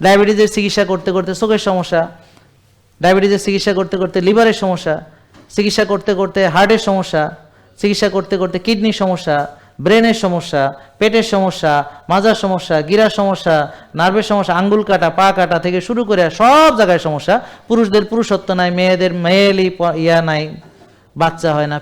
ডায়াবেটিসের চিকিৎসা করতে করতে চোখের সমস্যা, ডায়াবেটিসের চিকিৎসা করতে করতে লিভারের সমস্যা, চিকিৎসা করতে করতে হার্টের সমস্যা, চিকিৎসা করতে করতে কিডনির সমস্যা, ব্রেনের সমস্যা, পেটের সমস্যা, মাজার সমস্যা, গিরার সমস্যা, নার্ভের সমস্যা, আঙ্গুল কাটা, পা কাটা থেকে শুরু করে সব জায়গায় সমস্যা। পুরুষদের পুরুষত্ব নাই, মেয়েদের মেয়েলি নাই, বাচ্চা হয় না,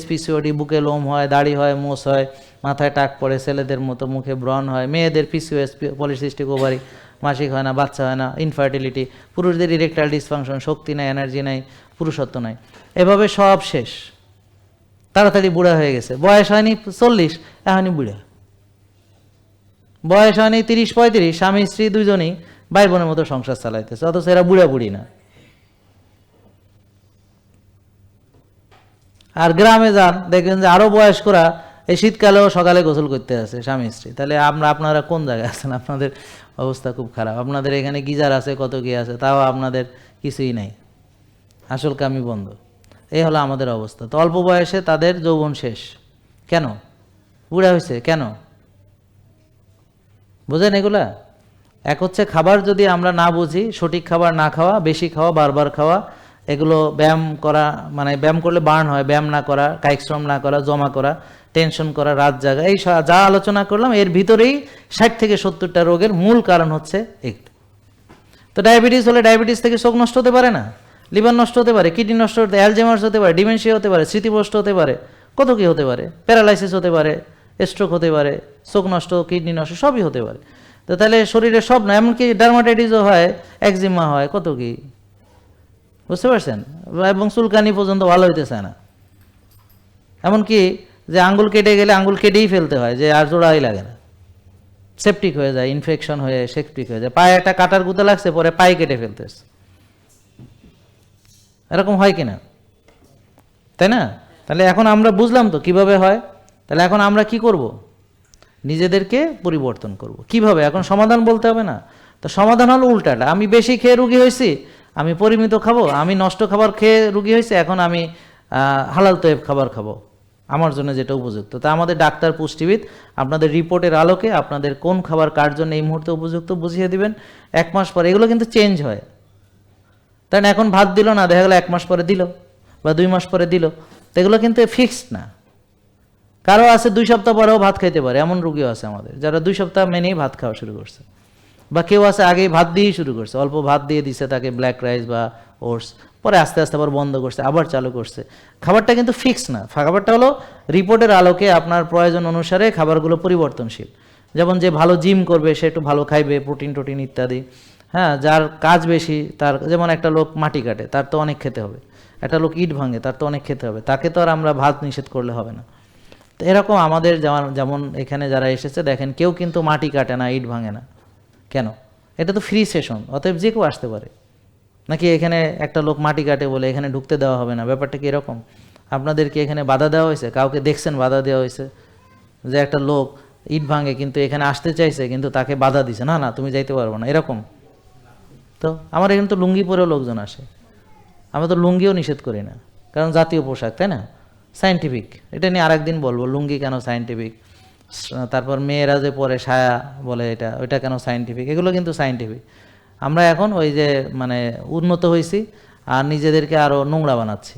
পিসিওডি, বুকে লোম হয়, দাড়ি হয়, মোষ হয়, মাথায় টাক পড়ে, ছেলেদের মতো মুখে ব্রণ হয়, মেয়েদের পিসিওএস পলিসিস্টিক ওভারি, মাসিক হয় না, বাচ্চা হয় না, ইনফার্টিলিটি, পুরুষদের ইরেকটাইল ডিসফাংশন, শক্তি নাই, এনার্জি নাই, পুরুষত্ব নাই, এভাবে সব শেষ। তাড়াতাড়ি বুড়া হয়ে গেছে, বয়স হয়নি 40, এখনই বুড়া। বয়স হয়নি 30-35, স্বামী স্ত্রী দুজনেই ভাই বোনের মতো সংসার চালাইতেছে, অথচ এরা বুড়া বুড়ি না। আর গ্রামে যান, দেখবেন যে আরো বয়স্করা এই শীতকালেও সকালে গোসল করতে আসে স্বামী স্ত্রী। তাহলে আপনারা কোন জায়গায় আছেন? আপনাদের অবস্থা খুব খারাপ। আপনাদের এখানে গিজার আছে, কত কি আছে, তাও আপনাদের কিছুই নাই, আসল কামই বন্ধ। এই হলো আমাদের অবস্থা। তো অল্প বয়সে তাদের যৌবন শেষ। কেন? বুড়া হয়েছে কেন? বুঝেন এগুলা? এক হচ্ছে খাবার যদি আমরা না বুঝি, সঠিক খাবার না খাওয়া, বেশি খাওয়া, বারবার খাওয়া, এগুলো ব্যায়াম করা, মানে ব্যায়াম করলে বার্ন হয়, ব্যায়াম না করা, কায়িক শ্রম না করা, জমা করা, টেনশন করা, রাত জাগা, এই যা আলোচনা করলাম এর ভিতরেই 60 থেকে 70টা রোগের মূল কারণ হচ্ছে এইটা। তো ডায়াবেটিস হলে ডায়াবেটিস থেকে চোখ নষ্ট হতে পারে না, লিভার নষ্ট হতে পারে, কিডনি নষ্ট হতে, অ্যালজাইমার্স হতে পারে, ডিমেনশিয়া হতে পারে, স্মৃতিভ্রষ্ট হতে পারে, কত কি হতে পারে, প্যারালাইসিস হতে পারে, স্ট্রোক হতে পারে, চোখ নষ্ট, কিডনি নষ্ট, সবই হতে পারে। তো তাহলে শরীরে সব না, এমনকি ডার্মাটাইটিসও হয়, একজিমা হয়, কত কি, বুঝতে পারছেন? এবং চুলকানি পর্যন্ত ভালো হইতে চায় না। এমনকি যে আঙ্গুল কেটে গেলে আঙ্গুল কেটেই ফেলতে হয়, যে আর জোড়াই লাগে না, সেপটিক হয়ে যায়, ইনফেকশন হয়ে সেপটিক হয়ে যায়। পায়ে একটা কাটার গুঁতো লাগছে, পরে পায়ে কেটে ফেলতেছে, এরকম হয় কিনা, তাই না? তাহলে এখন আমরা বুঝলাম তো কিভাবে হয়। তাহলে এখন আমরা কি করব? নিজেদেরকে পরিবর্তন করব। কিভাবে? এখন সমাধান বলতে হবে না তো, সমাধান হলো উল্টাটা। আমি বেশি খেয়ে রুগী হয়েছি, আমি পরিমিত খাবো, আমি নষ্ট খাবার খেয়ে রুগী হয়েছে, এখন আমি হালাল তৈব খাবার খাবো, আমার জন্য যেটা উপযুক্ত। তা আমাদের ডাক্তার, পুষ্টিবিদ আপনাদের রিপোর্টের আলোকে আপনাদের কোন খাবার কার জন্য এই মুহূর্তে উপযুক্ত বুঝিয়ে দিবেন। 1 মাস পরে এগুলো কিন্তু চেঞ্জ হয়, তাই না? এখন ভাত দিল না, দেখা গেল 1 মাস পরে দিল বা 2 মাস পরে দিল, তো এগুলো কিন্তু ফিক্সড না। কারো আছে 2 সপ্তাহ পরেও ভাত খাইতে পারে, এমন রুগীও আছে আমাদের, যারা 2 সপ্তাহ মেনেই ভাত খাওয়া শুরু করছে। বা কেউ আছে আগেই ভাত দিয়েই শুরু করছে, অল্প ভাত দিয়ে দিছে তাকে, ব্ল্যাক রাইস বা ওটস, পরে আস্তে আস্তে আবার বন্ধ করছে, আবার চালু করছে। খাবারটা কিন্তু ফিক্স না, খাবারটা হলো রিপোর্টের আলোকে আপনার প্রয়োজন অনুসারে খাবারগুলো পরিবর্তনশীল। যেমন যে ভালো জিম করবে সে একটু ভালো খাইবে, প্রোটিন টোটিন ইত্যাদি। হ্যাঁ, যার কাজ বেশি, তার, যেমন একটা লোক মাটি কাটে, তার তো অনেক খেতে হবে। একটা লোক ইট ভাঙে, তার তো অনেক খেতে হবে, তাকে তো আর আমরা ভাত নিষেধ করলে হবে না। তো এরকম আমাদের যেমন এখানে যারা এসেছে দেখেন, কেউ কিন্তু মাটি কাটে না, ইট ভাঙে না। কেন? এটা তো ফ্রি সেশন, অতএব যে কেউ আসতে পারে। নাকি এখানে একটা লোক মাটি কাটে বলে এখানে ঢুকতে দেওয়া হবে না? ব্যাপারটা কি এরকম? আপনাদেরকে এখানে বাধা দেওয়া হয়েছে? কাউকে দেখছেন বাধা দেওয়া হয়েছে যে একটা লোক ইট ভাঙে কিন্তু এখানে আসতে চাইছে, কিন্তু তাকে বাধা দিছে, না না তুমি যাইতে পারবো না, এরকম? তো আমার এখানে তো লুঙ্গি পরেও লোকজন আসে, আমরা তো লুঙ্গিও নিষেধ করি না, কারণ জাতীয় পোশাক, তাই না? সায়েন্টিফিক, এটা নিয়ে আরেকদিন বলবো, লুঙ্গি কেন সায়েন্টিফিক। তারপর মেয়েরা যে পরে সায়া বলে, ওইটা কেন সায়েন্টিফিক, এগুলো কিন্তু সায়েন্টিফিক। আমরা এখন ওই যে মানে উন্নত হয়েছি আর নিজেদেরকে আরও নোংরা বানাচ্ছি,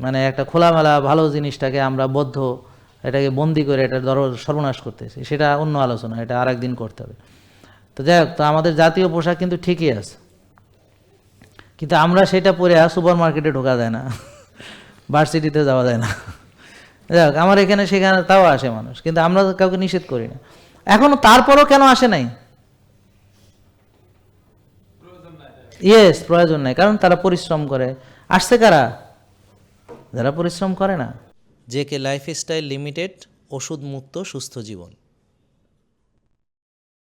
মানে একটা খোলামেলা ভালো জিনিসটাকে আমরা বদ্ধ, এটাকে বন্দি করে এটা সর্বনাশ করতেছি। সেটা অন্য আলোচনা, এটা আরেকদিন করতে হবে। তো যাই হোক, তো আমাদের জাতীয় পোশাক কিন্তু ঠিকই আছে, কিন্তু আমরা সেটা পরে সুপার মার্কেটে ঢোকা যায় না, ভার্সিটিতে যাওয়া যায় না। যাক, আমার এখানে সেখানে তাও আসে মানুষ, কিন্তু আমরা কাউকে নিষেধ করি না। এখনো তারপরও কেন আসে নাই? ইয়েস, প্রয়োজন নাই, কারণ তারা পরিশ্রম করে। আসছে কারা? যারা পরিশ্রম করে না। জেকে লাইফস্টাইল লিমিটেড, ওষুধ মুক্ত সুস্থ জীবন।